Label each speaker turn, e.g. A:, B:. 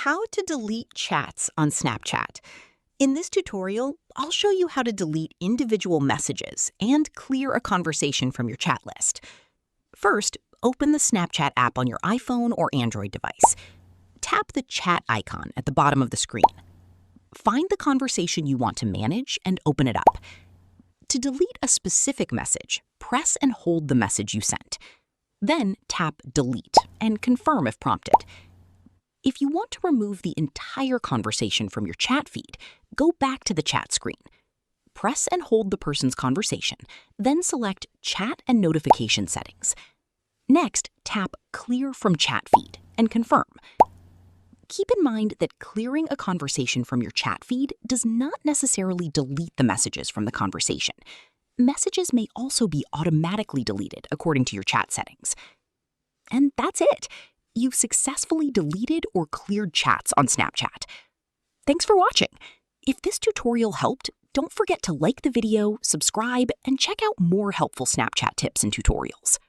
A: How to delete chats on Snapchat. In this tutorial, I'll show you how to delete individual messages and clear a conversation from your chat list. First, open the Snapchat app on your iPhone or Android device. Tap the chat icon at the bottom of the screen. Find the conversation you want to manage and open it up. To delete a specific message, press and hold the message you sent. Then tap Delete and confirm if prompted. If you want to remove the entire conversation from your chat feed, go back to the chat screen. Press and hold the person's conversation, then select Chat and Notification Settings. Next, tap Clear from Chat Feed and confirm. Keep in mind that clearing a conversation from your chat feed does not necessarily delete the messages from the conversation. Messages may also be automatically deleted according to your chat settings. And that's it. You've successfully deleted or cleared chats on Snapchat. Thanks for watching. If this tutorial helped, don't forget to like the video, subscribe, and check out more helpful Snapchat tips and tutorials.